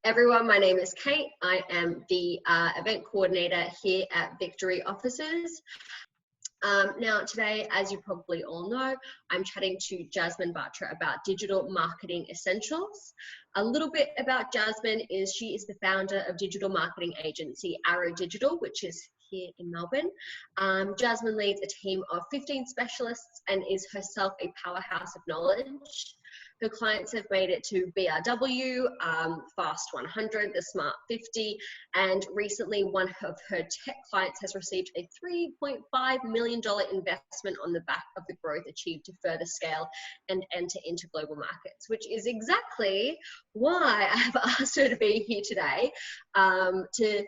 Everyone, my name is Kate. I am the event coordinator here at Victory Offices. Now today, as you probably all know, I'm chatting to Jasmine Batra about digital marketing essentials. A little bit about Jasmine is she is the founder of digital marketing agency Arrow Digital, which is here in Melbourne. Jasmine leads a team of 15 specialists and is herself a powerhouse of knowledge. Her clients have made it to BRW, Fast 100, the Smart 50, and recently one of her tech clients has received a $3.5 million investment on the back of the growth achieved to further scale and enter into global markets, which is exactly why I have asked her to be here today to,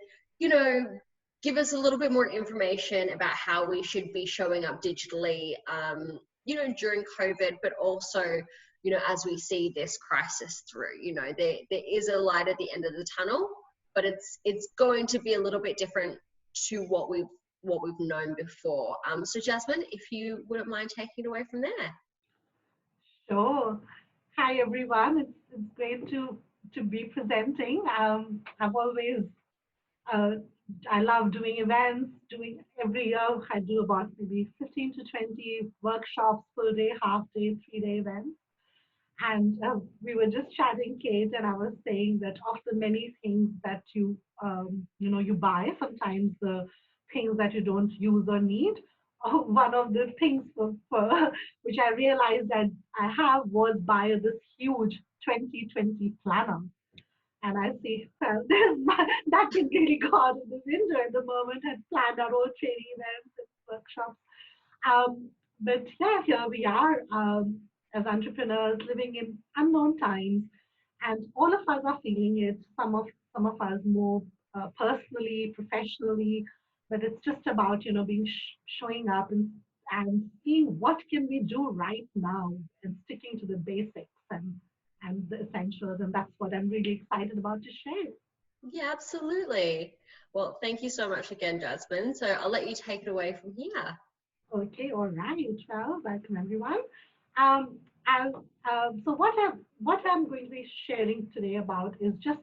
give us a little bit more information about how we should be showing up digitally, during COVID, but also as we see this crisis through, there is a light at the end of the tunnel, but it's going to be a little bit different to what we've known before. So Jasmine, if you wouldn't mind taking it away from there. Sure. Hi everyone. It's great to be presenting. I've always I love doing events. Doing every year, I do about maybe 15 to 20 workshops, full day, half day, 3-day events. And we were just chatting, Kate, and I was saying that of the many things that you buy, sometimes the things that you don't use or need. One of the things for which I realized that I have was buy this huge 2020 planner. And I see, well, that can really go out of the window at the moment and planned our own training events and workshops. But yeah, here we are as entrepreneurs living in unknown times, and all of us are feeling it. Some of us more personally, professionally, but it's just about being showing up and seeing what can we do right now and sticking to the basics and the essentials, and that's what I'm really excited about to share. Yeah, absolutely. Well, thank you so much again, Jasmine. So I'll let you take it away from here. Okay, all right. Well, welcome everyone. So what I'm going to be sharing today about is just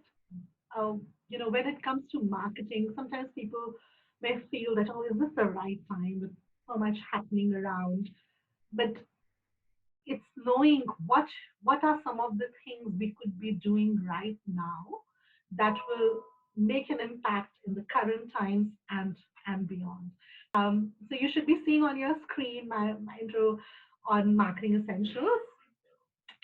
when it comes to marketing, sometimes people may feel that, oh, is this the right time with so much happening around? But it's knowing what are some of the things we could be doing right now that will make an impact in the current times and beyond. So you should be seeing on your screen my intro on marketing essentials,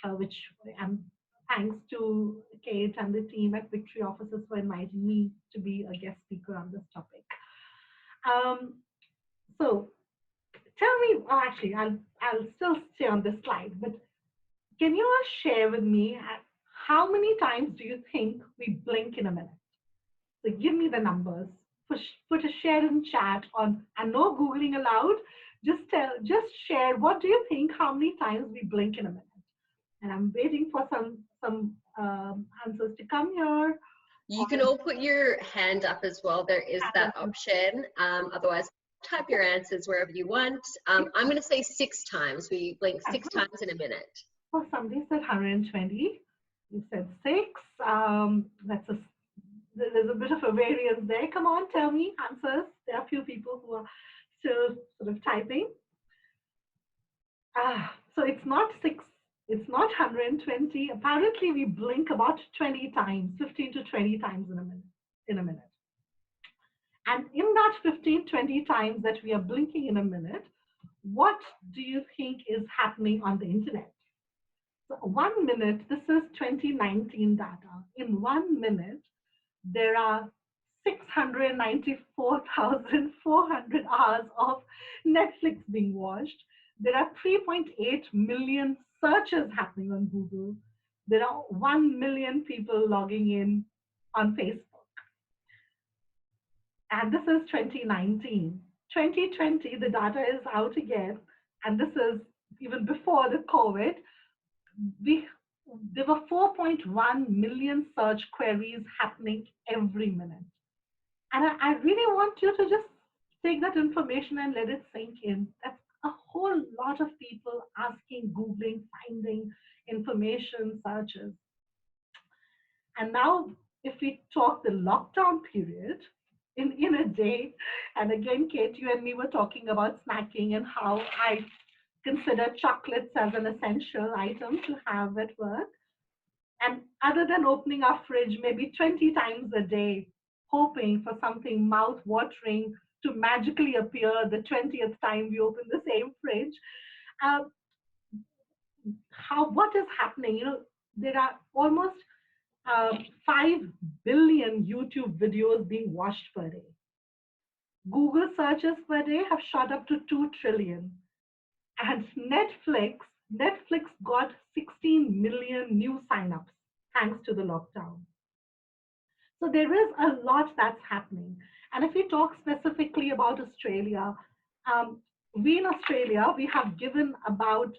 which I'm thanks to Kate and the team at Victory Offices for inviting me to be a guest speaker on this topic. So tell me, actually, I'll still stay on this slide, but can you share with me how many times do you think we blink in a minute? So give me the numbers. Put a share in chat on, and no Googling allowed. Just share. What do you think? How many times we blink in a minute? And I'm waiting for some answers to come here. You can all put your hand up as well. There is that option. Otherwise, type your answers wherever you want. I'm going to say 6 times. We blink 6 times in a minute. Well, somebody said 120. You said 6. There's a bit of a variance there. Come on, tell me answers. There are a few people who are still sort of typing. So it's not 6. It's not 120. Apparently, we blink about 20 times, 15 to 20 times in a minute. And in that 15, 20 times that we are blinking in a minute, what do you think is happening on the internet? So 1 minute, this is 2019 data. In 1 minute, there are 694,400 hours of Netflix being watched. There are 3.8 million searches happening on Google. There are 1 million people logging in on Facebook. And this is 2019. 2020, the data is out again. And this is even before the COVID. There were 4.1 million search queries happening every minute. And I really want you to just take that information and let it sink in. That's a whole lot of people asking, Googling, finding information, searches. And now if we talk the lockdown period in a day, and again, Kate, you and me were talking about snacking and how I consider chocolates as an essential item to have at work. And other than opening our fridge maybe 20 times a day, hoping for something mouth-watering to magically appear the 20th time we open the same fridge, uh, what is happening? There are almost 5 billion YouTube videos being watched per day. Google searches per day have shot up to 2 trillion. And Netflix got 16 million new signups thanks to the lockdown. So there is a lot that's happening. And if we talk specifically about Australia, we in Australia, we have given about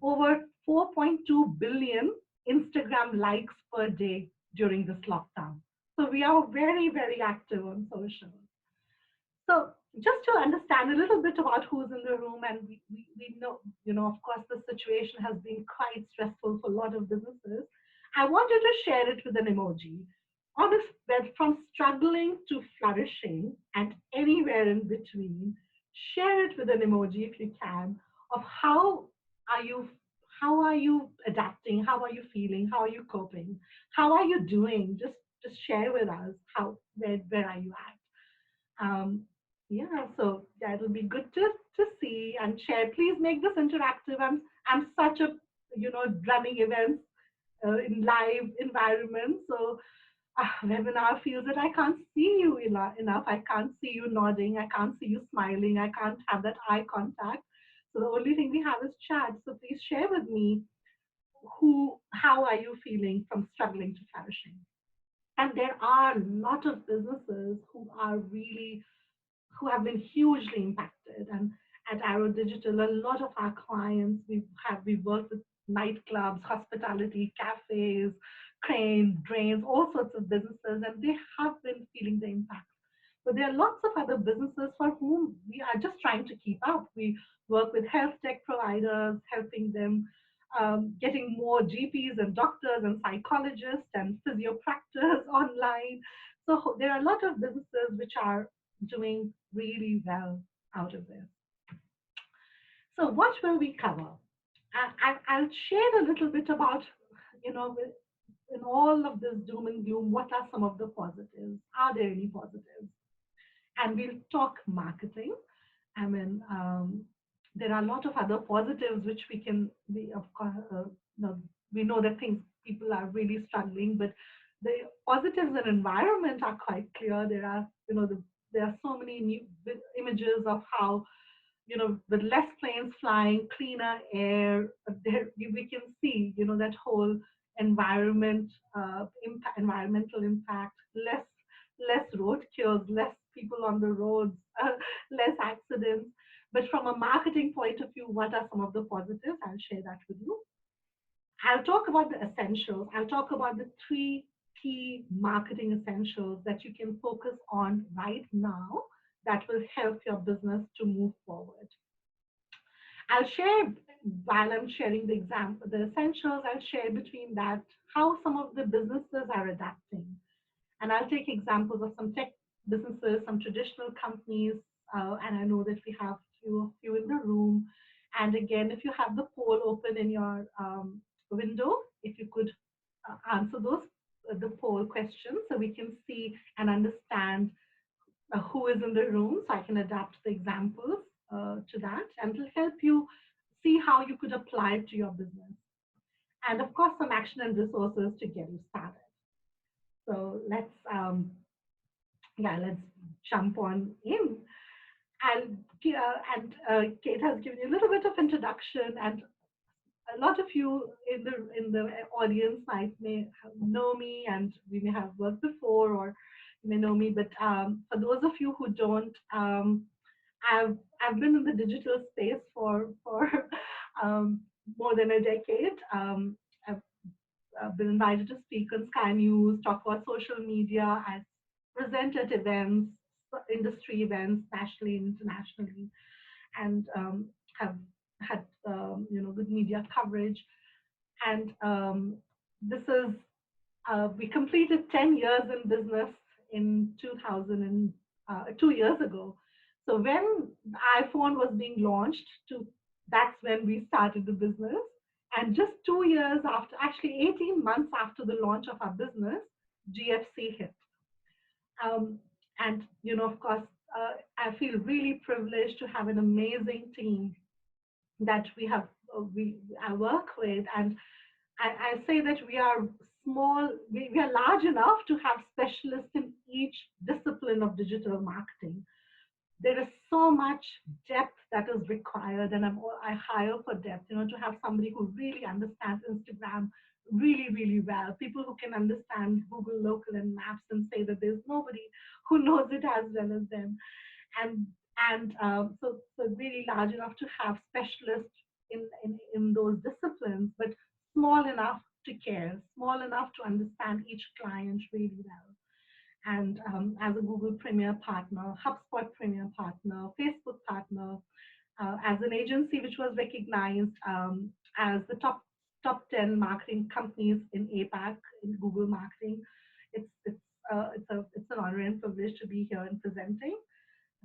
over 4.2 billion Instagram likes per day during this lockdown. So we are very, very active on social. So just to understand a little bit about who's in the room, and we know, of course, the situation has been quite stressful for a lot of businesses. I wanted to share it with an emoji. On this bed, from struggling to flourishing and anywhere in between, share it with an emoji if you can, of are you how are you adapting, how are you feeling, how are you coping, how are you doing? Just share with us where are you at. Yeah, so yeah, it'll be good to see and share. Please make this interactive. I'm such a running events in live environment, so webinar feels that I can't see you enough. I can't see you nodding. I can't see you smiling. I can't have that eye contact. So the only thing we have is chat. So please share with me how are you feeling from struggling to flourishing. And there are a lot of businesses who have been hugely impacted. And at Arrow Digital, a lot of our clients, we work with nightclubs, hospitality, cafes, Crane, Drains, all sorts of businesses, and they have been feeling the impact. But there are lots of other businesses for whom we are just trying to keep up. We work with health tech providers, helping them getting more GPs and doctors and psychologists and physiopractors online. So there are a lot of businesses which are doing really well out of this. So what will we cover? I'll share a little bit about, in all of this doom and gloom, what are some of the positives? Are there any positives? And we'll talk marketing. I mean, there are a lot of other positives which of course, we know that people are really struggling, but the positives in environment are quite clear. There are, there are so many new images of how, with less planes flying, cleaner air, we can see, that whole environmental impact, less road cures, less people on the roads, less accidents. But from a marketing point of view, what are some of the positives? I'll share that with you. I'll talk about the essentials. I'll talk about the 3 key marketing essentials that you can focus on right now that will help your business to move forward. I'll share, while I'm sharing the essentials, I'll share between that how some of the businesses are adapting. And I'll take examples of some tech businesses, some traditional companies, and I know that we have a few in the room. And again, if you have the poll open in your window, if you could answer the poll questions so we can see and understand who is in the room, so I can adapt the examples to that, and it'll help you see how you could apply it to your business. And of course, some action and resources to get you started. So let's jump on in. And Kate has given you a little bit of introduction, and a lot of you in the audience may know me, and we may have worked before, or you may know me. But for those of you who don't, I've been in the digital space for more than a decade. I've been invited to speak on Sky News, talk about social media, I've presented events, industry events, nationally and internationally, and have had good media coverage. And this is We completed 10 years in business in 2 years ago. So when the iPhone was being launched, that's when we started the business. And just 2 years after, actually 18 months after the launch of our business, GFC hit. And of course, I feel really privileged to have an amazing team that I work with, and I say that we are small, we are large enough to have specialists in each discipline of digital marketing. There is so much depth that is required, and I hire for depth, to have somebody who really understands Instagram really, really well, people who can understand Google Local and Maps and say that there's nobody who knows it as well as them. And so really large enough to have specialists in those disciplines, but small enough to care, small enough to understand each client really well. And as a Google Premier partner, HubSpot Premier partner, Facebook partner, as an agency which was recognized as the top 10 marketing companies in APAC in Google marketing. It's an honor and privilege to be here and presenting.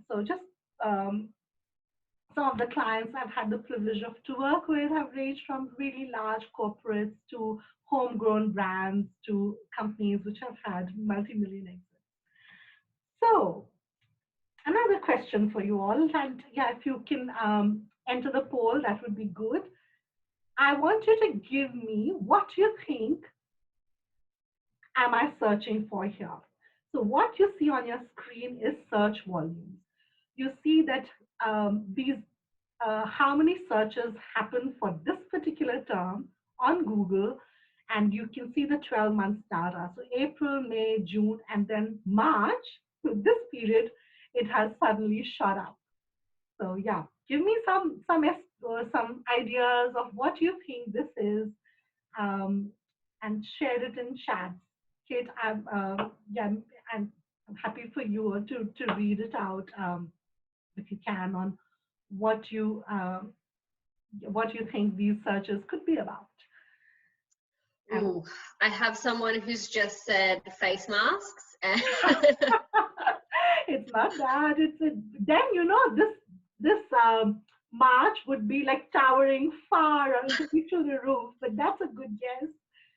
So just some of the clients I've had the privilege to work with have ranged from really large corporates to homegrown brands to companies which have had multi-million exits. So another question for you all, and yeah, if you can enter the poll, that would be good. I want you to give me what you think am I searching for here. So what you see on your screen is search volumes. You see that how many searches happen for this particular term on Google, and you can see the 12 months data. So April, May, June, and then March, so this period, it has suddenly shot up. So yeah, give me some ideas of what you think this is, and share it in chat. Kate, I'm happy for you to read it out if you can on what you think these searches could be about. Ooh, I have someone who's just said face masks. It's not that. Then this March would be like towering far to the roof, but that's a good guess.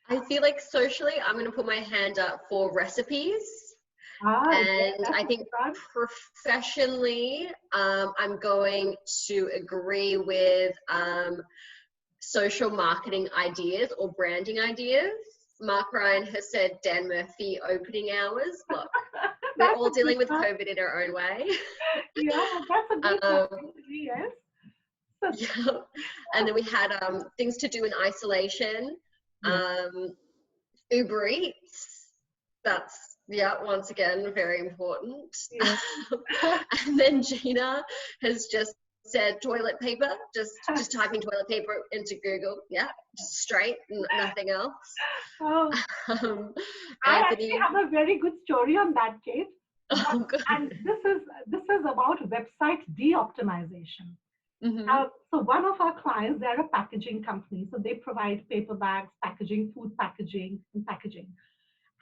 I feel like socially, I'm going to put my hand up for recipes. And I think professionally, I'm going to agree with social marketing ideas or branding ideas. Mark Ryan has said Dan Murphy opening hours. Look, we're all dealing with COVID in our own way. Yeah, that's a good one. Yes. Yeah. And then we had things to do in isolation. Yeah. Uber Eats. That's, yeah, once again, very important. Yeah. And then Gina has just said toilet paper, just typing toilet paper into Google. Yeah, just straight, nothing else. Oh. I actually have a very good story on that, Kate. Oh, good. And this is about website de-optimization. Mm-hmm. So one of our clients, they're a packaging company. So they provide paper bags, packaging, food packaging, and packaging.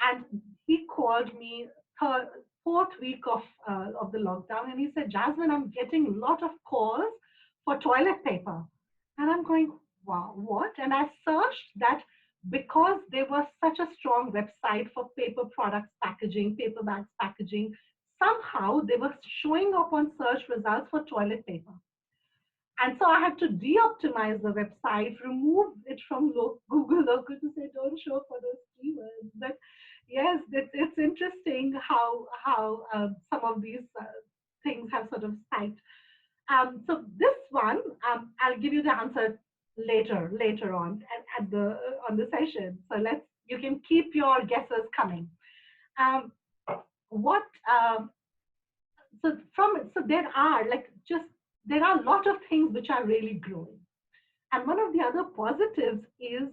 And he called me fourth week of the lockdown, and he said, Jasmine, I'm getting a lot of calls for toilet paper. And I'm going, wow, what? And I searched that because there was such a strong website for paper products packaging, paper bags packaging, somehow they were showing up on search results for toilet paper. And so I had to de-optimize the website, remove it from Google Local to say don't show for those keywords. But yes, it's interesting how some of these things have sort of spiked. So this one, I'll give you the answer later on at the session. So you can keep your guesses coming. So there are a lot of things which are really growing. And one of the other positives is,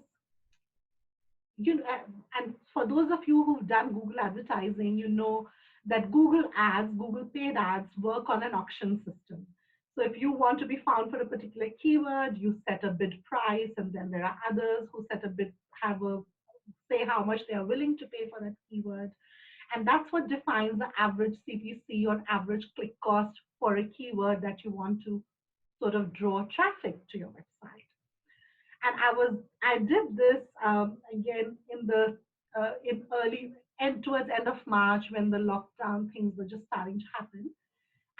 and for those of you who've done Google advertising, you know that Google Ads, Google paid ads work on an auction system. So if you want to be found for a particular keyword, you set a bid price, and then there are others who have a say how much they are willing to pay for that keyword. And that's what defines the average CPC or average click cost for a keyword that you want to sort of draw traffic to your website. And I did this again in the in early and towards end of March when the lockdown things were just starting to happen.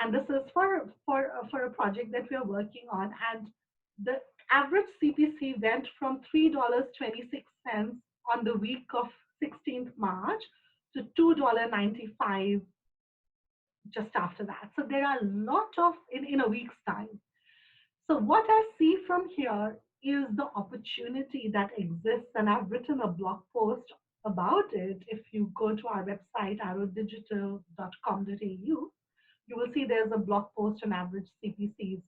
And this is for a project that we are working on. And the average CPC went from $3.26 on the week of 16th March to $2.95 just after that. So there are a lot of in a week's time. So what I see from here is the opportunity that exists, and I've written a blog post about it. If you go to our website, arrowdigital.com.au, you will see there's a blog post on average CPCs.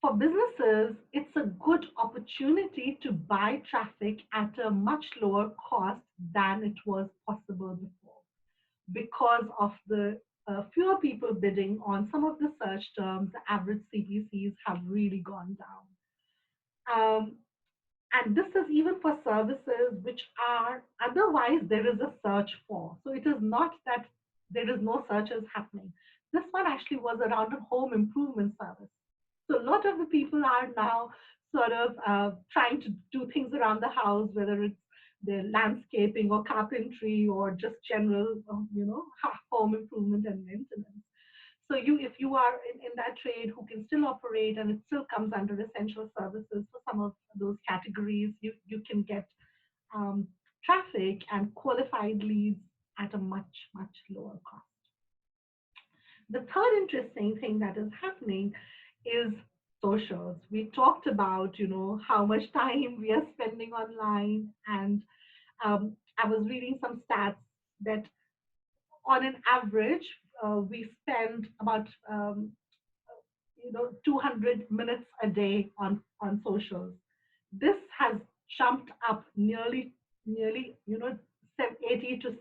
For businesses, it's a good opportunity to buy traffic at a much lower cost than it was possible before, because of the fewer people bidding on some of the search terms. The average CPCs have really gone down. And this is even for services which are otherwise there is a search for. So it is not that there is no searches happening. This one actually was around a home improvement service. So a lot of the people are now sort of trying to do things around the house, whether it's their landscaping or carpentry or just general, home improvement and maintenance. So if you are in that trade who can still operate and it still comes under essential services for some of those categories, you can get traffic and qualified leads at a much, much lower cost. The third interesting thing that is happening is socials. We talked about, how much time we are spending online, and I was reading some stats that on an average, we spend about 200 minutes a day on socials. This has jumped up nearly 80 to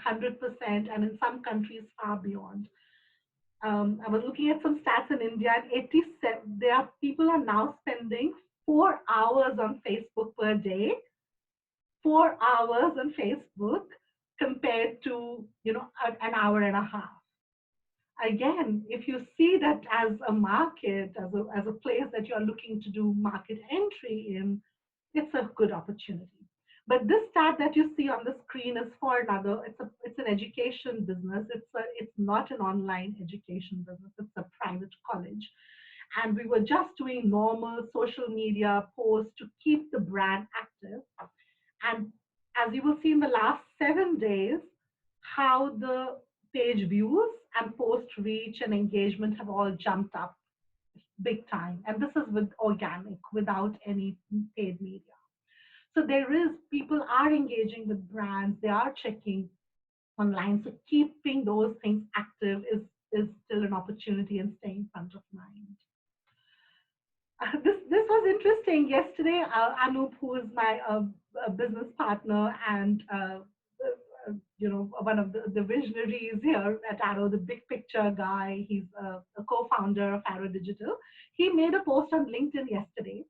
100%, and in some countries far beyond. I was looking at some stats in India, and 87 people are now spending 4 hours on Facebook per day. 4 hours on Facebook compared to an hour and a half. Again, if you see that as a market, as a place that you are looking to do market entry in, it's a good opportunity. But this stat that you see on the screen is for another. It's an education business. It's not an online education business. It's a private college, and we were just doing normal social media posts to keep the brand active. And as you will see in the last 7 days, how the page views and post reach and engagement have all jumped up big time. And this is with organic, without any paid media. So people are engaging with brands, they are checking online. So keeping those things active is still an opportunity and staying front of mind. This was interesting. Yesterday, Anup, who is my business partner and one of the visionaries here at Arrow, the big picture guy, he's a co-founder of Arrow Digital. He made a post on LinkedIn yesterday,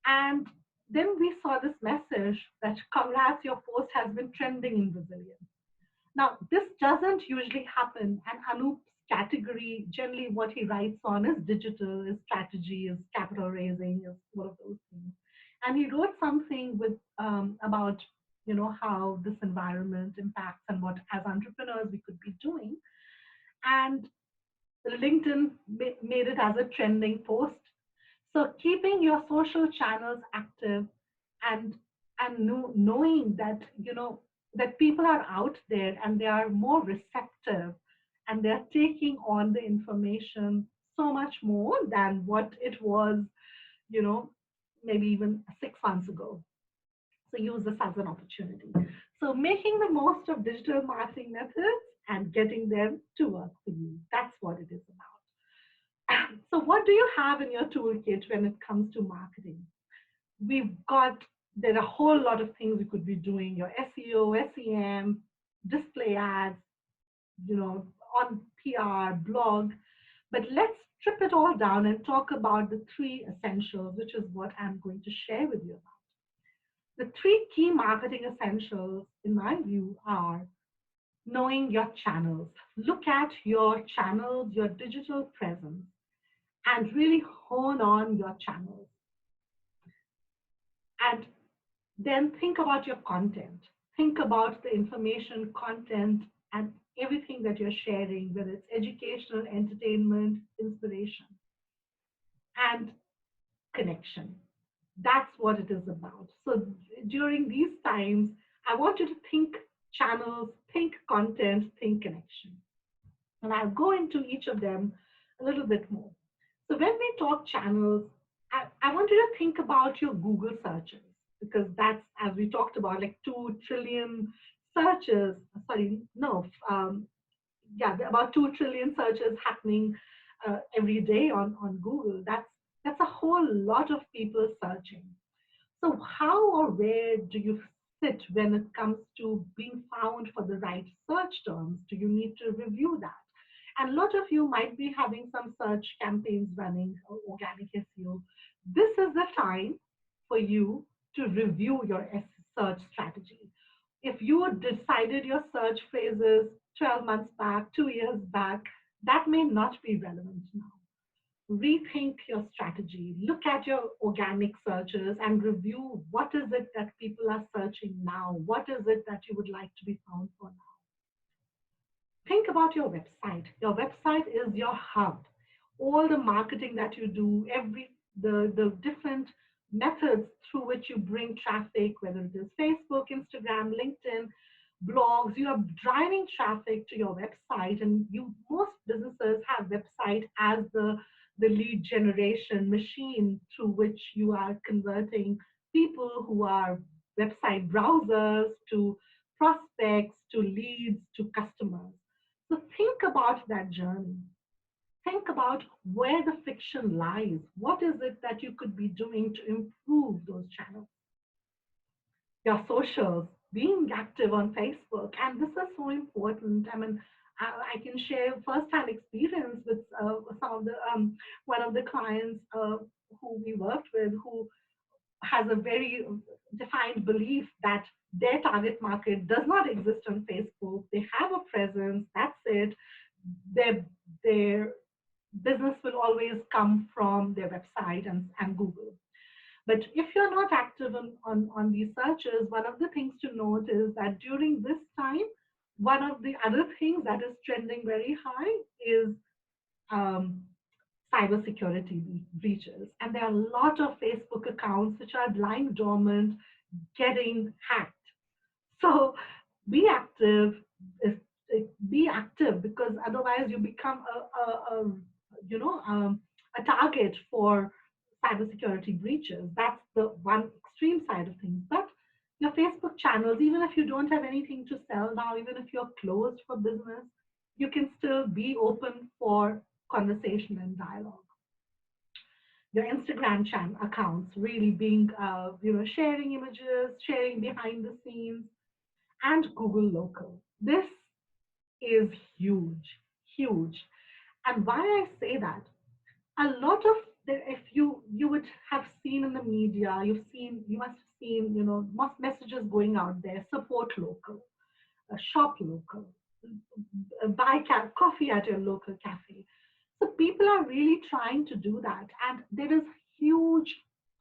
and then we saw this message that congrats, your post has been trending in Brazilian. Now, this doesn't usually happen, and Anup's category, generally what he writes on is digital, is strategy, is capital raising, is one of those things. And he wrote something with about how this environment impacts and what as entrepreneurs we could be doing. And LinkedIn made it as a trending post. So keeping your social channels active and knowing that that people are out there and they are more receptive and they're taking on the information so much more than what it was, maybe even 6 months ago. So use this as an opportunity. So making the most of digital marketing methods and getting them to work for you. That's what it is about. So what do you have in your toolkit when it comes to marketing? There are a whole lot of things you could be doing, your SEO, SEM, display ads, on PR, blog, but let's strip it all down and talk about the 3 essentials, which is what I'm going to share with you about. The three key marketing essentials, in my view, are knowing your channels. Look at your channels, your digital presence, and really hone on your channels. And then think about your content. Think about the information, content, and everything that you're sharing, whether it's educational, entertainment, inspiration, and connection. That's what it is about. So during these times, I want you to think channels, think content, think connection. And I'll go into each of them a little bit more. So when we talk channels, I want you to think about your Google searches, because that's, as we talked about, like 2 trillion searches, sorry, no, yeah, about 2 trillion searches happening every day on Google. That's a whole lot of people searching. So how or where do you sit when it comes to being found for the right search terms? Do you need to review that? And a lot of you might be having some search campaigns running, or organic SEO. This is the time for you to review your search strategy. If you decided your search phrases 12 months back, 2 years back, that may not be relevant now. Rethink your strategy. Look at your organic searches and review what is it that people are searching now? What is it that you would like to be found for now? Think about your website. Your website is your hub. All the marketing that you do, the different methods through which you bring traffic, whether it is Facebook, Instagram, LinkedIn, blogs, you are driving traffic to your website, and most businesses have website as the lead generation machine through which you are converting people who are website browsers to prospects, to leads, to customers. So think about that journey. Think about where the friction lies. What is it that you could be doing to improve those channels? Your socials, being active on Facebook, and this is so important. I mean, I can share first-hand experience with some of the one of the clients who we worked with, who has a very defined belief that their target market does not exist on Facebook. They have a presence. That's it. Their business will always come from their website and Google. But if you're not active on these searches, one of the things to note is that during this time, one of the other things that is trending very high is cybersecurity breaches. And there are a lot of Facebook accounts which are lying dormant, getting hacked. So be active, be active, because otherwise you become a target for cybersecurity breaches. That's the one extreme side of things. But your Facebook channels, even if you don't have anything to sell now, even if you're closed for business, you can still be open for conversation and dialogue. Your Instagram accounts really being, sharing images, sharing behind the scenes, and Google Local. This is huge, huge. And why I say that, a lot of if you would have seen in the media, you must have seen, most messages going out there: support local, shop local, buy coffee at your local cafe. So people are really trying to do that, and there is huge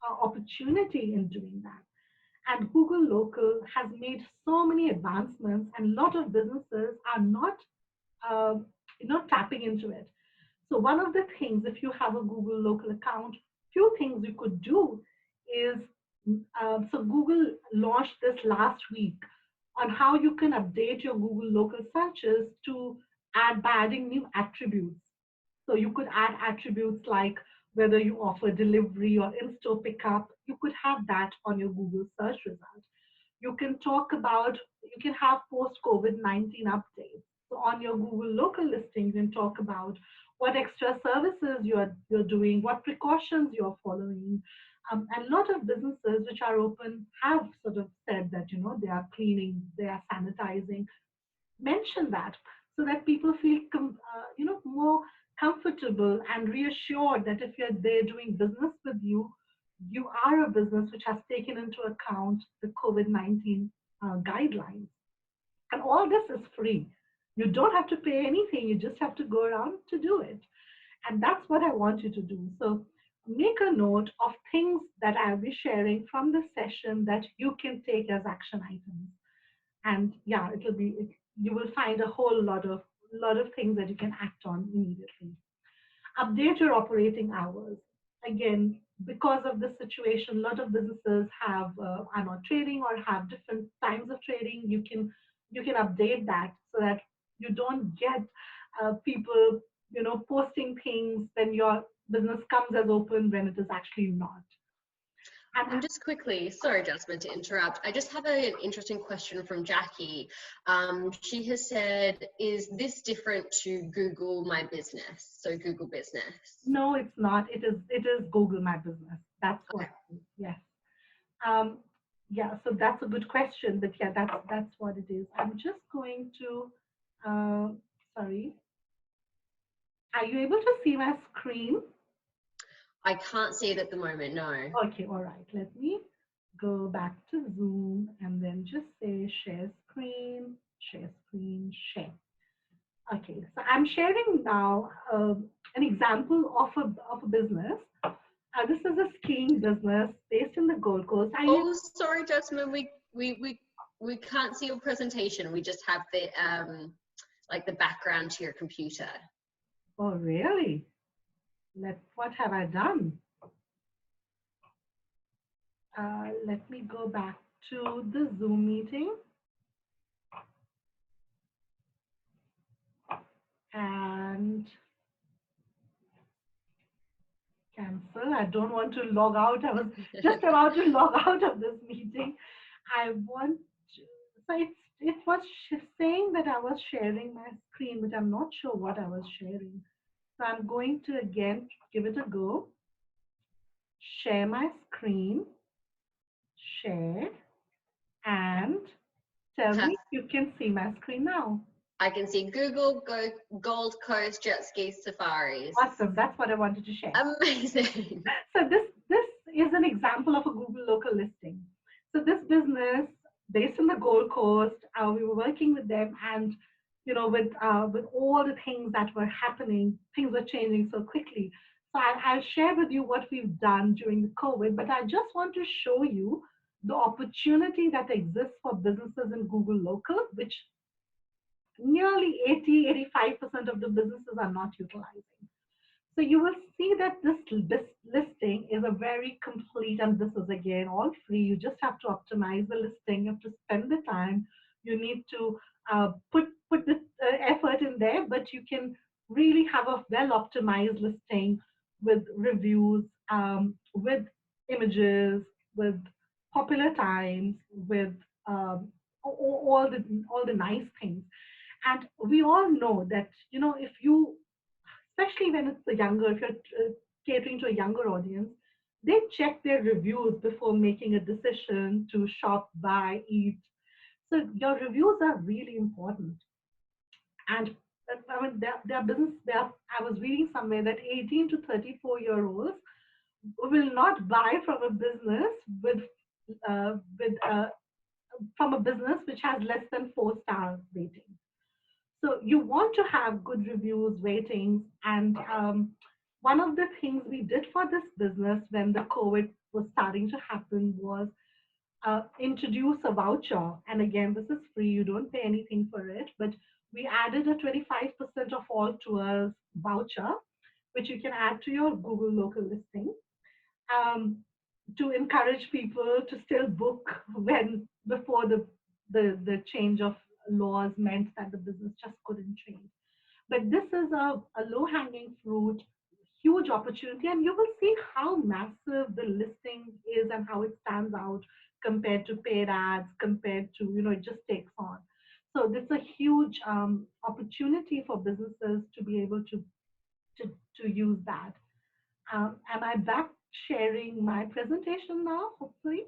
opportunity in doing that. And Google Local has made so many advancements, and a lot of businesses are not, tapping into it. So one of the things, if you have a Google Local account, few things you could do is, so Google launched this last week on how you can update your Google Local searches to add by adding new attributes. So you could add attributes like whether you offer delivery or in-store pickup. You could have that on your Google search result. You can have post-COVID-19 updates. So on your Google Local listing, you can talk about what extra services you're doing, what precautions you're following. And a lot of businesses which are open have sort of said that, they are cleaning, they are sanitizing. Mention that so that people feel, more comfortable and reassured that if you're there doing business with you, you are a business which has taken into account the COVID-19 guidelines. And all this is free. You don't have to pay anything. You just have to go around to do it. And that's what I want you to do. So make a note of things that I'll be sharing from this session that you can take as action items. And yeah, you will find a whole lot of things that you can act on immediately. Update your operating hours. Again, because of the situation, a lot of businesses are not trading or have different times of trading. You can update that so that you don't get people posting things when your business comes as open when it is actually not. And just quickly, sorry, Jasmine, to interrupt. I just have an interesting question from Jackie. She has said, is this different to Google My Business? So Google Business. No, it's not. It is Google My Business. That's what it is. Yes. Yeah, so that's a good question, but yeah, that's what it is. I'm just going to, sorry. Are you able to see my screen? I can't see it at the moment, no. Okay, all right. Let me go back to Zoom and then just say share screen, share screen, share. Okay, so I'm sharing now an example of a business. This is a skiing business based in the Gold Coast. Sorry, Jasmine, we can't see your presentation. We just have the like the background to your computer. Oh, really? What have I done? Let me go back to the Zoom meeting. And cancel. I don't want to log out. I was just about to log out of this meeting. I want to, so it was saying that I was sharing my screen, but I'm not sure what I was sharing. So I'm going to again give it a go. Share my screen, share, and tell me if you can see my screen now. I can see Google Gold Coast Jet Ski Safaris. Awesome, that's what I wanted to share. Amazing. So this is an example of a Google local listing. So this business based on the Gold Coast, we were working with them, and with all the things that were happening, things were changing so quickly. So I'll share with you what we've done during the COVID, but I just want to show you the opportunity that exists for businesses in Google Local, which nearly 80-85% of the businesses are not utilizing. So you will see that this listing is a very complete, and this is again all free. You just have to optimize the listing. You have to spend the time. You need to put the effort in there, but you can really have a well-optimized listing with reviews, with images, with popular times, with all the nice things. And we all know that if you, especially when it's if you're catering to a younger audience, they check their reviews before making a decision to shop, buy, eat. So your reviews are really important. And I mean, I was reading somewhere that 18 to 34-year-olds will not buy from a business from a business which has less than 4-star rating. So you want to have good reviews, ratings, and one of the things we did for this business when the COVID was starting to happen was introduce a voucher. And again, this is free, you don't pay anything for it, but we added a 25% of all tours voucher, which you can add to your Google local listing to encourage people to still book before the change of laws meant that the business just couldn't trade. But this is a low-hanging fruit, huge opportunity, and you will see how massive the listing is and how it stands out compared to paid ads, compared to, it just takes on. So this is a huge opportunity for businesses to be able to use that. Am I back sharing my presentation now, hopefully?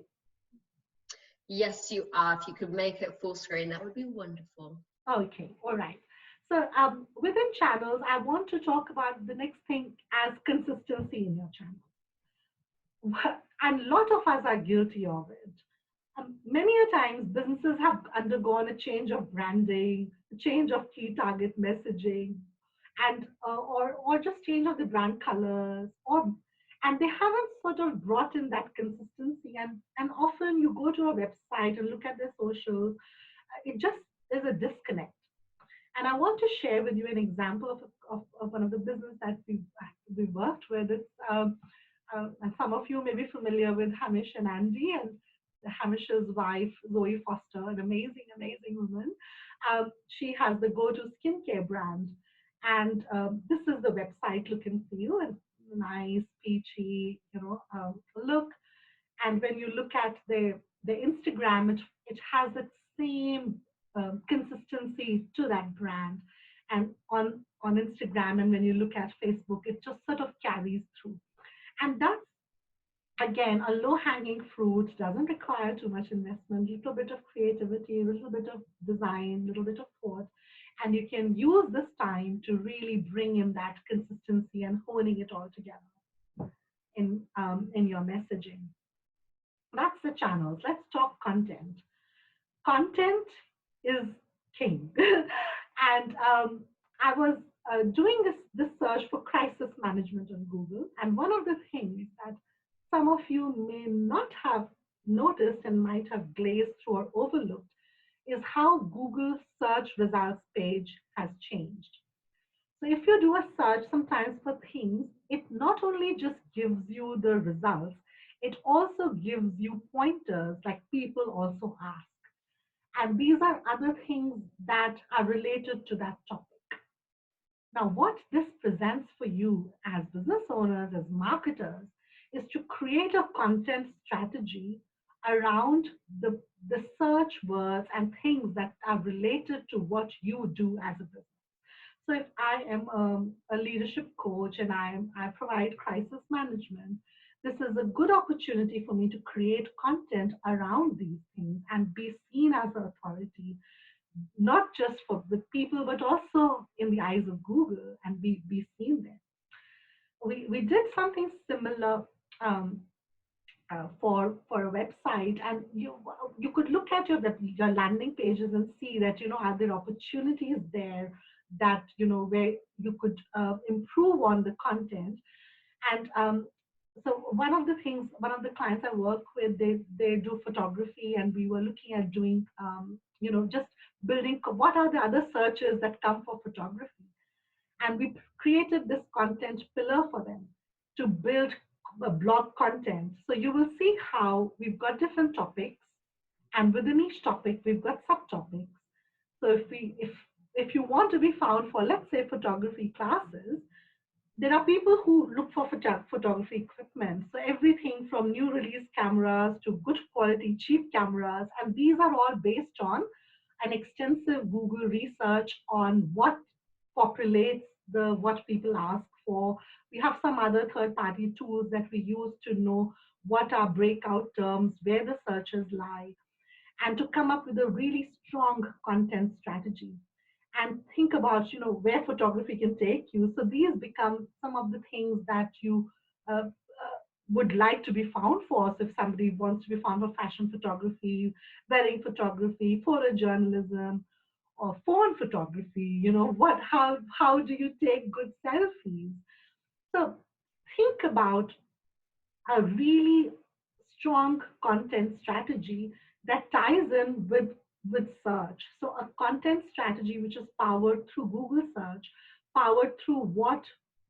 Yes, you are. If you could make it full screen, that would be wonderful. Okay, all right. So within channels, I want to talk about the next thing as consistency in your channel. and a lot of us are guilty of it. Many a times, businesses have undergone a change of branding, a change of key target messaging, and or just change of the brand colors, or and they haven't sort of brought in that consistency. And often you go to a website and look at their socials, it just is a disconnect. And I want to share with you an example of one of the business that we worked with. It's, and some of you may be familiar with Hamish and Andy, and Hamish's wife, Zoe Foster, an amazing, amazing woman. She has the Go-To skincare brand. And this is the website look and feel, and nice, peachy, look. And when you look at the Instagram, it has that same consistency to that brand. And on Instagram, and when you look at Facebook, it just sort of carries through. And that's, again, a low-hanging fruit, doesn't require too much investment, a little bit of creativity, a little bit of design, a little bit of thought, and you can use this time to really bring in that consistency and honing it all together in your messaging. That's the channels. Let's talk content. Content is king. And I was doing this search for crisis management on Google, and one of the things that some of you may not have noticed and might have glazed through or overlooked is how Google search results page has changed. So if you do a search sometimes for things, it not only just gives you the results, it also gives you pointers, like people also ask. And these are other things that are related to that topic. Now, what this presents for you as business owners, as marketers, is to create a content strategy around the search words and things that are related to what you do as a business. So if I am a leadership coach and I provide crisis management, this is a good opportunity for me to create content around these things and be seen as an authority, not just for the people, but also in the eyes of Google, and be seen there. We did something similar for a website, and you could look at your landing pages and see that, are there opportunities there that, where you could improve on the content. And so one of the clients I work with, they do photography, and we were looking at doing, just building what are the other searches that come for photography. And we created this content pillar for them to build a blog content. So you will see how we've got different topics, and within each topic, we've got subtopics. So if you want to be found for, let's say, photography classes, there are people who look for photography equipment. So everything from new release cameras to good quality, cheap cameras. And these are all based on an extensive Google research on what populates what people ask for. We have some other third-party tools that we use to know what are breakout terms, where the searches lie, and to come up with a really strong content strategy. And think about, where photography can take you. So these become some of the things that you would like to be found for. So if somebody wants to be found for fashion photography, wedding photography, photojournalism, or phone photography, how do you take good selfies? So think about a really strong content strategy that ties in with search. So a content strategy which is powered through Google search, powered through what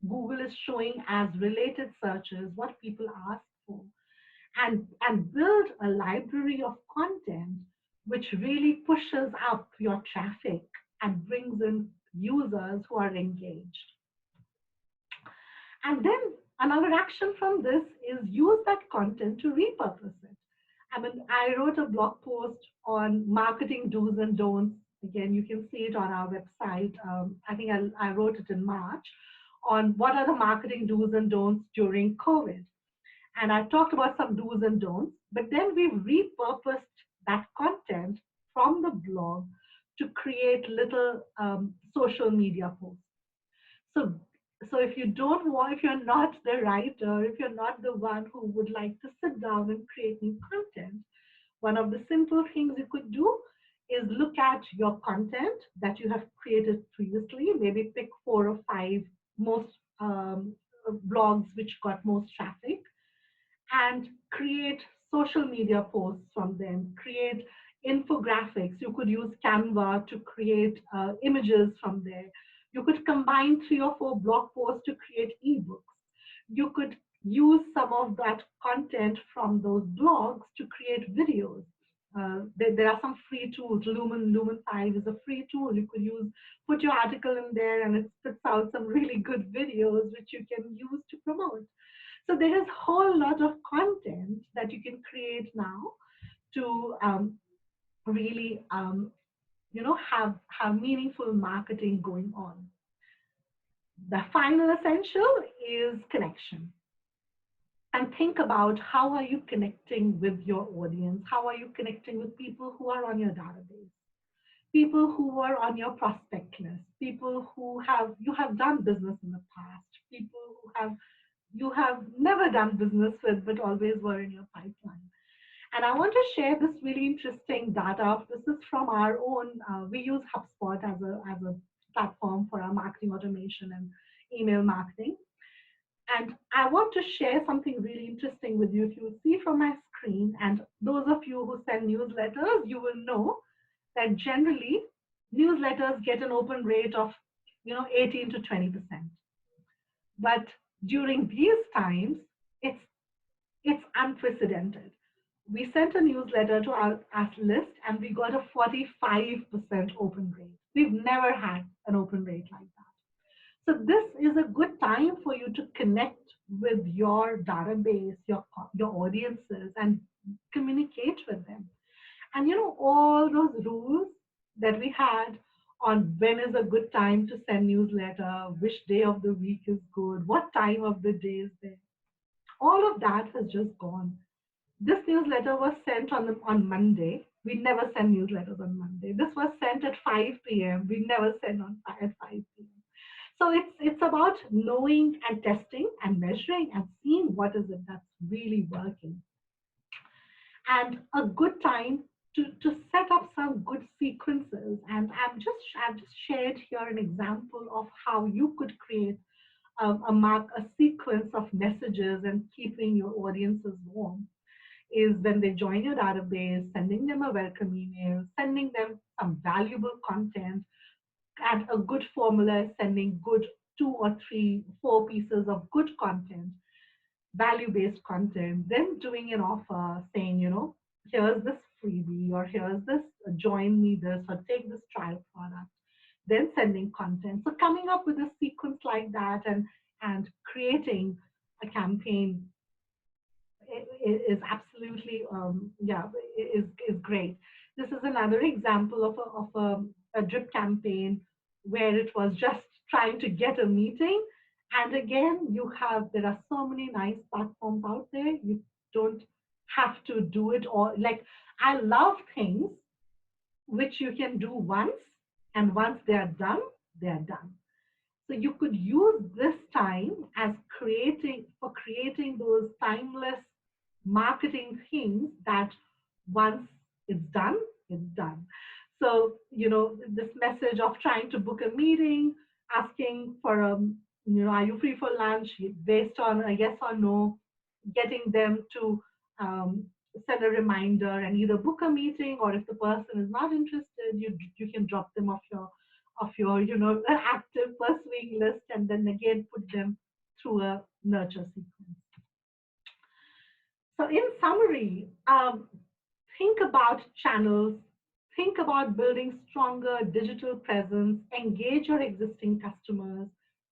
Google is showing as related searches, what people ask for, and build a library of content which really pushes up your traffic and brings in users who are engaged. And then another action from this is use that content to repurpose it. I wrote a blog post on marketing do's and don'ts. Again, you can see it on our website. I think I wrote it in March on what are the marketing do's and don'ts during COVID. And I talked about some do's and don'ts, but then we've repurposed that content from the blog to create little social media posts. So So if you don't want, if you're not the writer, if you're not the one who would like to sit down and create new content, one of the simple things you could do is look at your content that you have created previously, maybe pick 4 or 5 most blogs which got most traffic, and create social media posts from them, create infographics. You could use Canva to create images from there. You could combine 3 or 4 blog posts to create ebooks. You could use some of that content from those blogs to create videos. There are some free tools. Lumen 5 is a free tool. You could use, put your article in there, and it spits out some really good videos which you can use to promote. So there is a whole lot of content that you can create now to really, have meaningful marketing going on. The final essential is connection. And think about, how are you connecting with your audience? How are you connecting with people who are on your database? People who are on your prospect list, people who you have done business in the past, people who you have never done business with but always were in your pipeline. And I want to share this really interesting data. This is from our own, we use HubSpot as a platform for our marketing automation and email marketing. And I want to share something really interesting with you. If you see from my screen, and those of you who send newsletters, you will know that generally newsletters get an open rate of 18 to 20%. But during these times, it's unprecedented. We sent a newsletter to our list and we got a 45% open rate. We've never had an open rate like that. So this is a good time for you to connect with your database, your audiences, and communicate with them. And all those rules that we had on when is a good time to send newsletter, which day of the week is good, what time of the day is there, all of that has just gone. This newsletter was sent on Monday. We never send newsletters on Monday. This was sent at 5 p.m. We never send at 5 p.m. So it's about knowing and testing and measuring and seeing what is it that's really working. And a good time to set up some good sequences. And I've just shared here an example of how you could create a sequence of messages and keeping your audiences warm. Is when they join your database, sending them a welcome email, sending them some valuable content, and a good formula is sending good 2 or 3, 4 pieces of good content, value-based content, then doing an offer saying, here's this freebie, or here's this, join me this, or take this trial product, then sending content. So coming up with a sequence like that and creating a campaign is absolutely, is great. This is another example of a drip campaign where it was just trying to get a meeting. And again, there are so many nice platforms out there. You don't have to do it all. Like, I love things which you can do once, and once they're done, they're done. So you could use this time as creating those timeless marketing things that once it's done, it's done. So, this message of trying to book a meeting, asking for are you free for lunch, based on a yes or no, getting them to send a reminder and either book a meeting, or if the person is not interested, you can drop them off your active pursuing list, and then again put them through a nurture sequence. So in summary, think about channels, think about building stronger digital presence, engage your existing customers,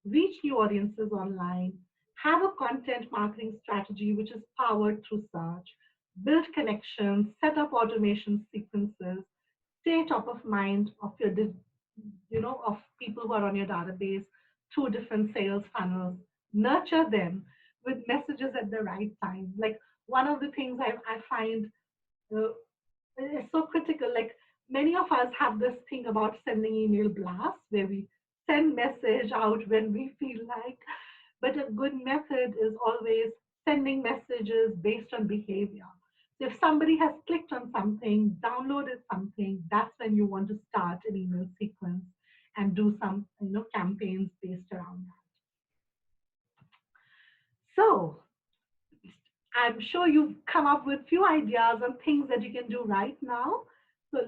reach new audiences online, have a content marketing strategy which is powered through search, build connections, set up automation sequences, stay top of mind of of people who are on your database through different sales funnels, nurture them with messages at the right time. Like, one of the things I find is so critical, like, many of us have this thing about sending email blasts where we send message out when we feel like, but a good method is always sending messages based on behavior. So if somebody has clicked on something, downloaded something, that's when you want to start an email sequence and do some, campaigns based around that. So I'm sure you've come up with few ideas on things that you can do right now. So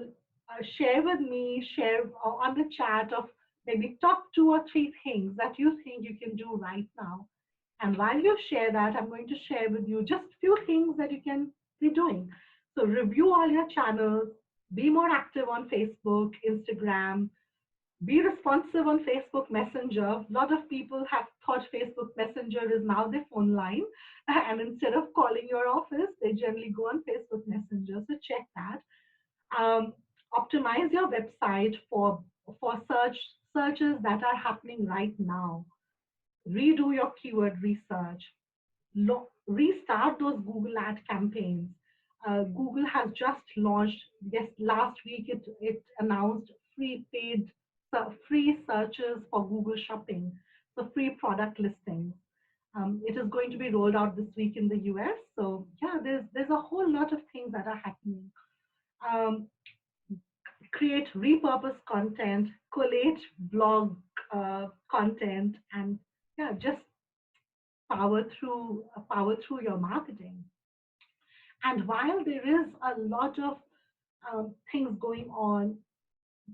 share with me, share on the chat of maybe top 2 or 3 things that you think you can do right now. And while you share that, I'm going to share with you just few things that you can be doing. So review all your channels, be more active on Facebook, Instagram, be responsive on Facebook Messenger. A lot of people have thought Facebook Messenger is now their phone line. And instead of calling your office, they generally go on Facebook Messenger. So check that. Optimize your website for searches that are happening right now. Redo your keyword research. Restart those Google ad campaigns. Google has just launched, yes, last week it announced free searches for Google Shopping, so free product listings. It is going to be rolled out this week in the US. So yeah, there's a whole lot of things that are happening. Create repurposed content, collate blog content, and yeah, just power through your marketing. And while there is a lot of things going on,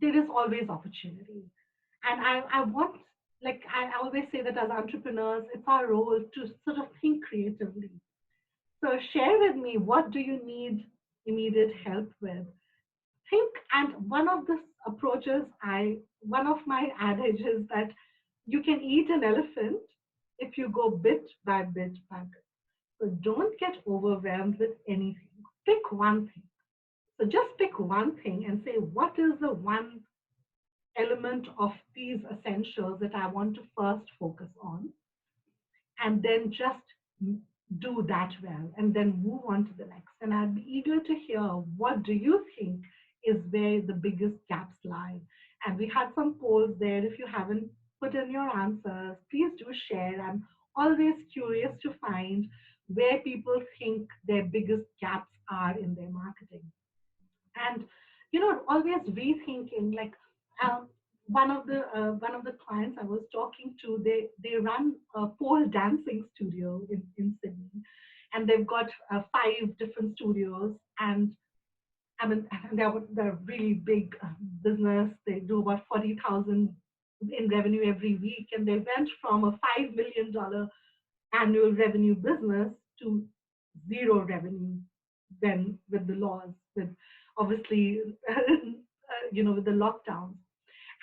there is always opportunity. And I want, like I always say that as entrepreneurs, it's our role to sort of think creatively. So share with me, what do you need immediate help with? Think, and one of the approaches, one of my adages that you can eat an elephant if you go bit by bit by bit. So don't get overwhelmed with anything. Pick one thing. So just pick one thing and say, what is the one element of these essentials that I want to first focus on? And then just do that well and then move on to the next. And I'd be eager to hear, what do you think is where the biggest gaps lie? And we had some polls there. If you haven't put in your answers, please do share. I'm always curious to find where people think their biggest gaps are in their marketing. And always rethinking, like one of the clients I was talking to, they run a pole dancing studio in Sydney, and they've got 5 different studios. And I mean, they're really big business. They do about 40,000 in revenue every week, and they went from a $5 million annual revenue business to 0 revenue then with the laws, with obviously with the lockdowns.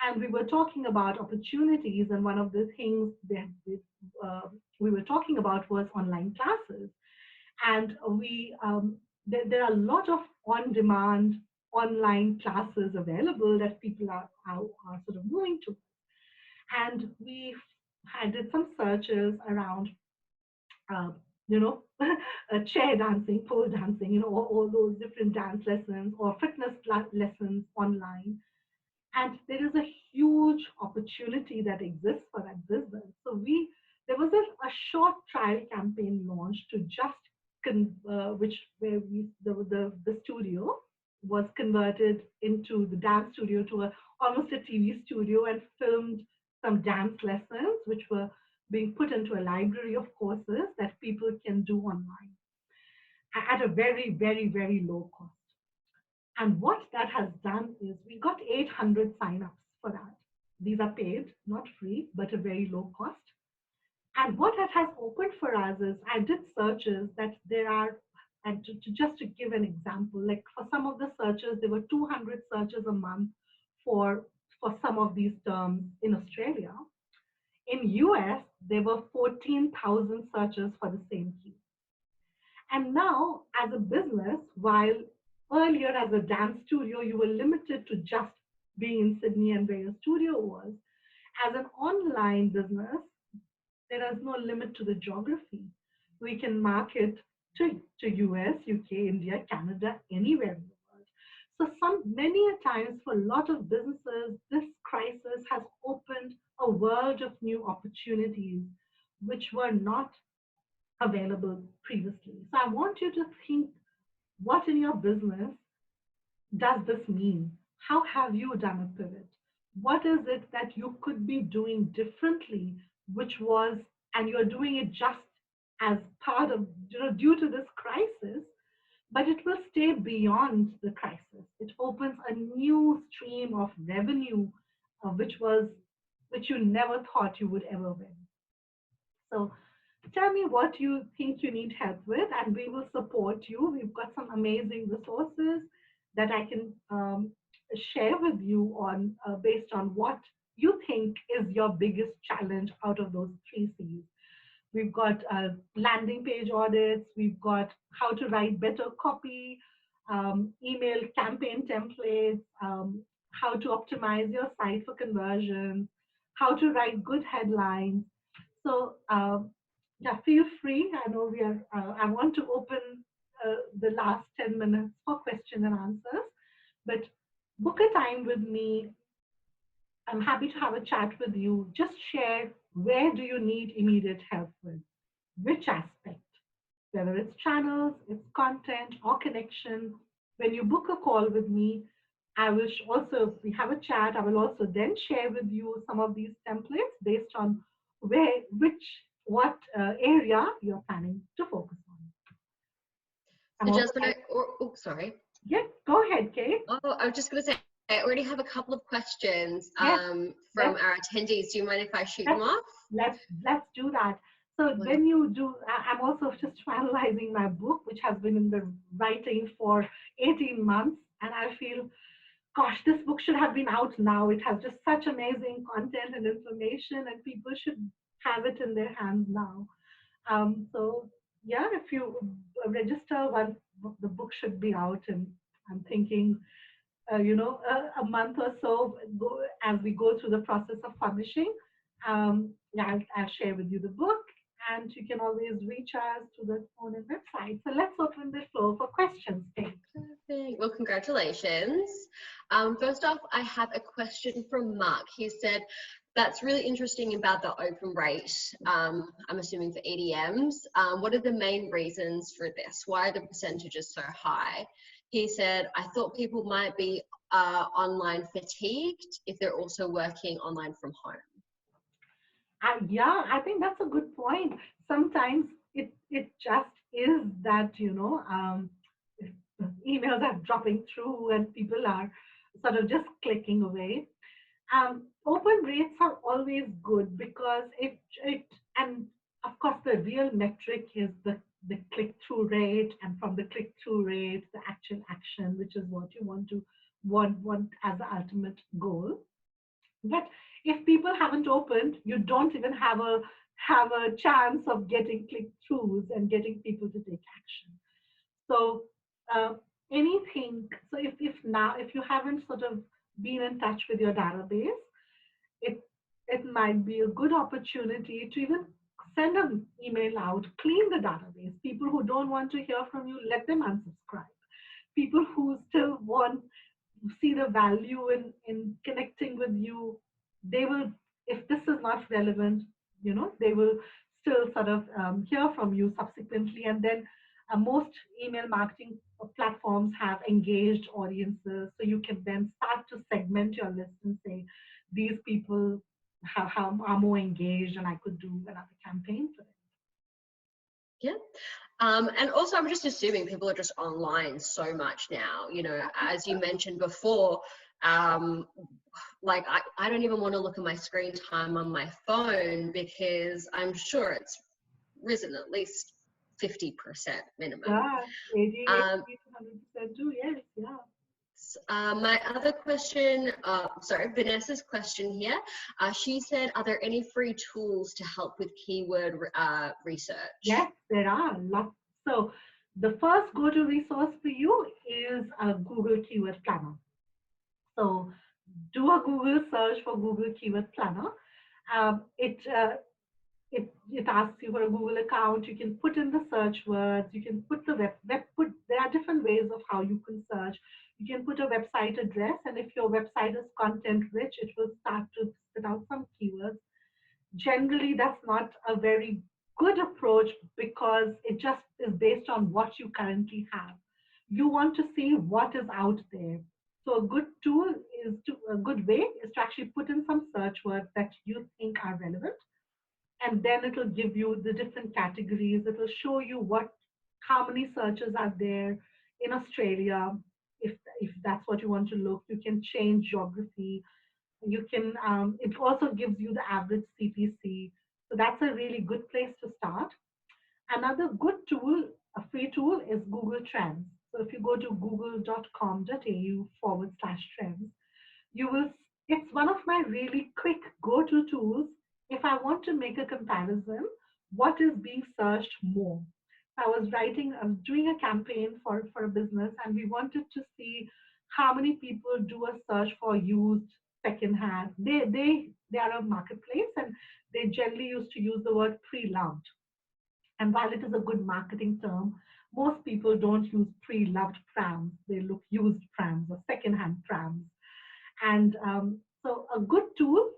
And we were talking about opportunities, and one of the things that we were talking about was online classes. And there are a lot of on-demand online classes available that people are sort of moving to. And I did some searches around chair dancing, pole dancing, all those different dance lessons or fitness lessons online. And there is a huge opportunity that exists for that business. So there was a short trial campaign launched to just the studio was converted into the dance studio to almost a TV studio, and filmed some dance lessons, which were being put into a library of courses that people can do online at a very, very, very low cost. And what that has done is we got 800 signups for that. These are paid, not free, but a very low cost. And what that has opened for us is, I did searches that there are, and just to give an example, like for some of the searches, there were 200 searches a month for some of these terms in Australia. In US, there were 14,000 searches for the same key. And now, as a business, while earlier as a dance studio, you were limited to just being in Sydney and where your studio was, as an online business, there is no limit to the geography. We can market to US, UK, India, Canada, anywhere in the world. So many a times for a lot of businesses, this crisis has opened a opportunities which were not available previously. So I want you to think, what in your business does this mean? How have you done a pivot? What is it that you could be doing differently, which was, and you're doing it just as part of, due to this crisis, but it will stay beyond the crisis. It opens a new stream of revenue, which you never thought you would ever win. So tell me what you think you need help with, and we will support you. We've got some amazing resources that I can share with you on based on what you think is your biggest challenge out of those 3 C's. We've got landing page audits. We've got how to write better copy, email campaign templates, how to optimize your site for conversions, how to write good headlines. So yeah, feel free. I know we are. I want to open the last 10 minutes for question and answers, but book a time with me. I'm happy to have a chat with you. Just share, where do you need immediate help with? Which aspect? Whether it's channels, it's content, or connection. When you book a call with me, I will also, we have a chat, I will also then share with you some of these templates based on what area you're planning to focus on. So Jasmine, sorry. Yeah, go ahead, Kate. Oh, I was just going to say, I already have a couple of questions from our attendees. Do you mind if I shoot them off? Let's do that. So when you do, I'm also just finalizing my book, which has been in the writing for 18 months. And I feel, gosh, this book should have been out now. It has just such amazing content and information, and people should have it in their hands now. So yeah, if you register, the book should be out, and I'm thinking, a month or so as we go through the process of publishing. Yeah, I'll share with you the book, and you can always reach us to the phone and website. So let's open the floor for questions, Kate. Perfect. Well, congratulations. First off, I have a question from Mark. He said, that's really interesting about the open rate, I'm assuming for EDMs. What are the main reasons for this? Why are the percentages so high? He said, I thought people might be online fatigued if they're also working online from home. Yeah, I think that's a good point. Sometimes it just is that, emails are dropping through and people are sort of just clicking away. Open rates are always good because and of course the real metric is the click-through rate, and from the click-through rate, the actual action, which is what you want as the ultimate goal. But if people haven't opened, you don't even have a chance of getting click-throughs and getting people to take action. So anything. So if you haven't sort of been in touch with your database, it might be a good opportunity to even send an email out, clean the database. People who don't want to hear from you, let them unsubscribe. People who still see the value in connecting with you, they will, if this is not relevant, they will still sort of hear from you subsequently. And then most email marketing platforms have engaged audiences, so you can then start to segment your list and say, these people are more engaged, and I could do another campaign for them. Yeah. And also, I'm just assuming people are just online so much now. As you mentioned before, like I don't even want to look at my screen time on my phone because I'm sure it's risen at least 50% minimum. Yeah, 80 to 100% too. Yes, yeah. My other question, Vanessa's question here. She said, are there any free tools to help with keyword research? Yes, there are lots. So the first go-to resource for you is a Google Keyword Planner. So do a Google search for Google Keyword Planner. It asks you for a Google account. You can put in the search words. You can put the there are different ways of how you can search. You can put a website address, and if your website is content rich, it will start to spit out some keywords. generally that's not a very good approach because it just is based on what you currently have. You want to see what is out there. So a good tool a good way is to actually put in some search words that you think are relevant, and then it'll give you the different categories. It'll show you how many searches are there in Australia. If that's what you want to look, you can change geography. You can it also gives you the average CPC. So that's a really good place to start. Another good tool, a free tool, is Google Trends. So if you go to google.com.au/trends, you will, it's one of my really quick go-to tools if I want to make a comparison, what is being searched more. I was doing a campaign for a business, and we wanted to see how many people do a search for used secondhand. They are a marketplace, and they generally used to use the word pre-loved. And while it is a good marketing term, most people don't use pre-loved prams. They look used prams or secondhand prams. And so a good tool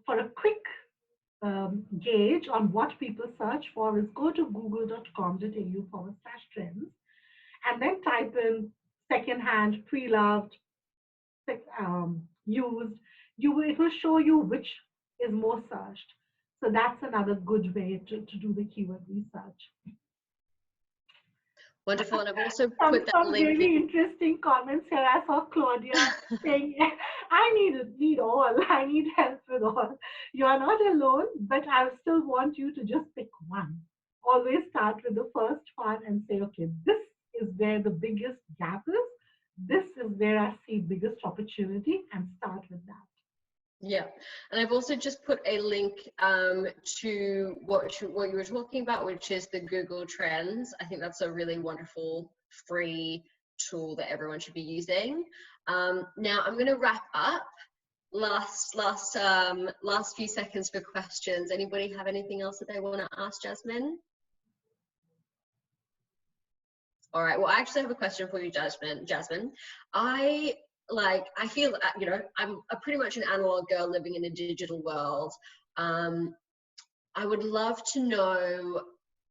for a quick gauge on what people search for is go to google.com.au/trends and then type in secondhand, pre-loved, used. It will show you which is more searched. So that's another good way to do the keyword research. Wonderful. And I've also put that some link really in. interesting comments here. I saw Claudia saying, I need all. I need help with all. You are not alone, but I still want you to just pick one. Always start with the first one and say, okay, this is where the biggest gap is. This is where I see biggest opportunity, and start with that. Yeah, and I've also just put a link to what you were talking about, which is the Google Trends. I think that's a really wonderful free tool that everyone should be using. Now I'm going to wrap up. Last few seconds for questions. Anybody have anything else that they want to ask Jasmine? All right. Well, I actually have a question for you, Jasmine. I feel, you know, I'm pretty much an analog girl living in a digital world. I would love to know,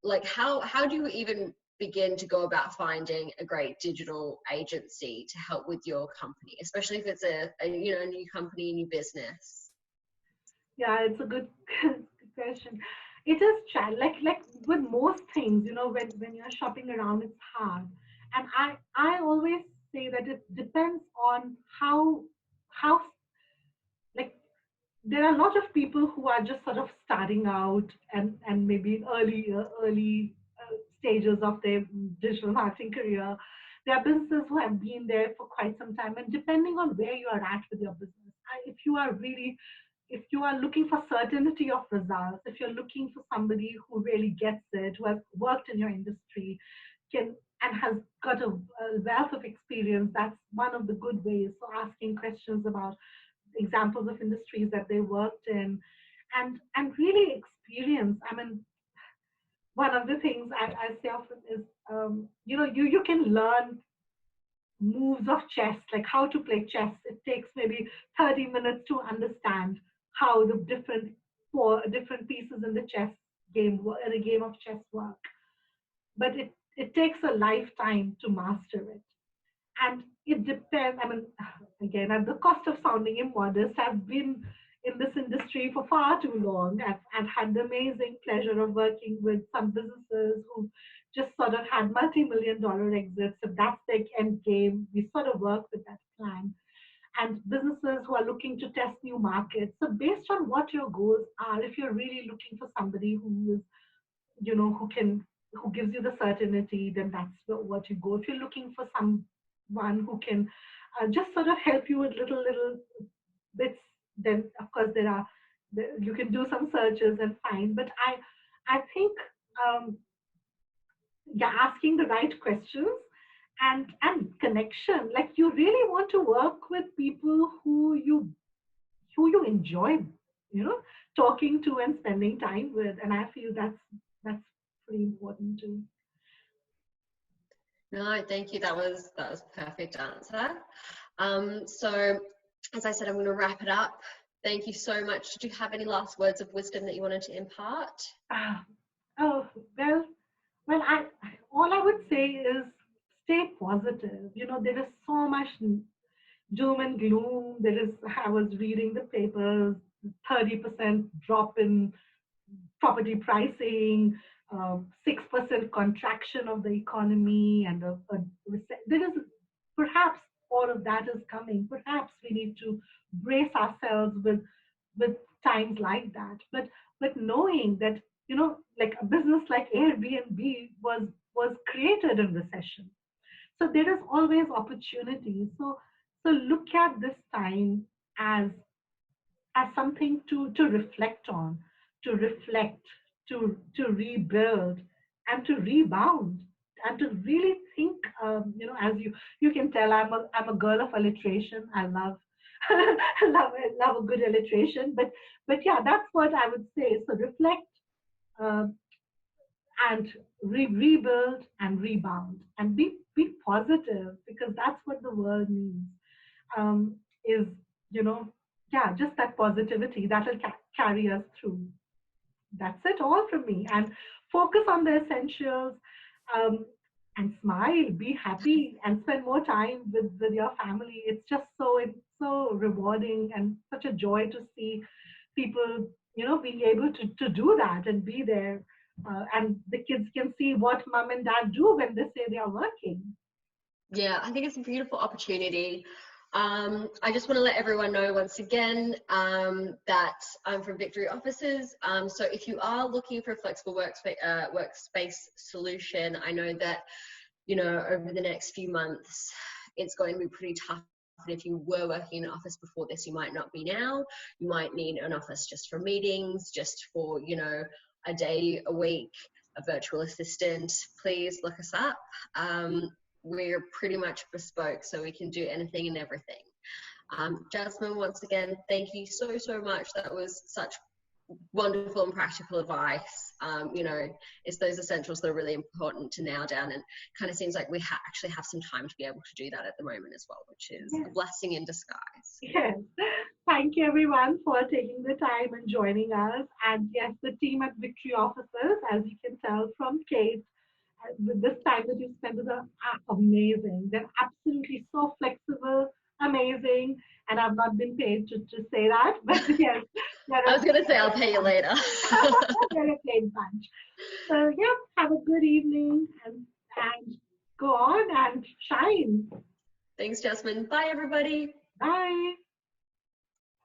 like, how do you even begin to go about finding a great digital agency to help with your company, especially if it's a new company, new business? Yeah, it's a good question. It is like with most things, you know, when you're shopping around, it's hard. And I always say that it depends on how like there are a lot of people who are just sort of starting out and maybe in early stages of their digital marketing career. There are businesses who have been there for quite some time, and depending on where you are at with your business, if you are looking for certainty of results, if you're looking for somebody who really gets it, who has worked in your industry, and has got a wealth of experience, that's one of the good ways. So asking questions about examples of industries that they worked in, and really experience. I mean, one of the things I say often is, you can learn moves of chess, like how to play chess. It takes maybe 30 minutes to understand how the different pieces in the chess game, in a game of chess work. But it takes a lifetime to master it. And it depends. I mean, again, at the cost of sounding immodest, I've been in this industry for far too long. I've had the amazing pleasure of working with some businesses who just sort of had multi-million-dollar exits. If that's their end game, we sort of work with that plan. And businesses who are looking to test new markets. So based on what your goals are, if you're really looking for somebody who is, you know, who gives you the certainty, then that's what you go. If you're looking for someone who can just sort of help you with little bits, then of course you can do some searches and find. But I think asking the right questions and connection, like you really want to work with people who you enjoy, you know, talking to and spending time with. And I feel that's pretty important too. No, thank you. That was perfect answer. So as I said, I'm going to wrap it up. Thank you so much. Did you have any last words of wisdom that you wanted to impart? Oh, well, all I would say is stay positive. You know, there is so much doom and gloom. I was reading the papers, 30% drop in property pricing, 6% contraction of the economy, and there is perhaps all of that is coming. Perhaps we need to brace ourselves with times like that. But knowing that, you know, like a business like Airbnb was created in recession, so there is always opportunity. So look at this time as something to reflect on, to reflect, to rebuild, and to rebound, and to really think. You know, as you can tell, I'm a girl of alliteration. I love love a good alliteration. But yeah, that's what I would say. So reflect. Uh, and rebuild and rebound and be positive, because that's what the world needs. Is, you know, yeah, just that positivity that will carry us through. That's it all from me. And focus on the essentials, um, and smile, be happy, and spend more time with your family. It's so rewarding and such a joy to see people, you know, being able to do that and be there. And the kids can see what mom and dad do when they say they are working. Yeah, I think it's a beautiful opportunity. I just want to let everyone know once again that I'm from Victory Offices. So if you are looking for a flexible workspace solution, I know that, you know, over the next few months, it's going to be pretty tough. And if you were working in an office before this, you might not be now. You might need an office just for meetings, just for, you know, a day a week, a virtual assistant. Please look us up. We're pretty much bespoke, so we can do anything and everything. Jasmine, once again, thank you so much. That was such wonderful and practical advice. You know, it's those essentials that are really important to nail down, and kind of seems like we actually have some time to be able to do that at the moment as well, which is a blessing in disguise. Yes. Thank you everyone for taking the time and joining us. And yes, the team at Victory Offices, as you can tell from Kate, with this time that you spent with them, are amazing. They're absolutely so flexible, amazing. And I've not been paid to say that, but yes. I was going to say I'll pay you later. They're a paid bunch. So yeah, have a good evening and go on and shine. Thanks, Jasmine. Bye, everybody. Bye.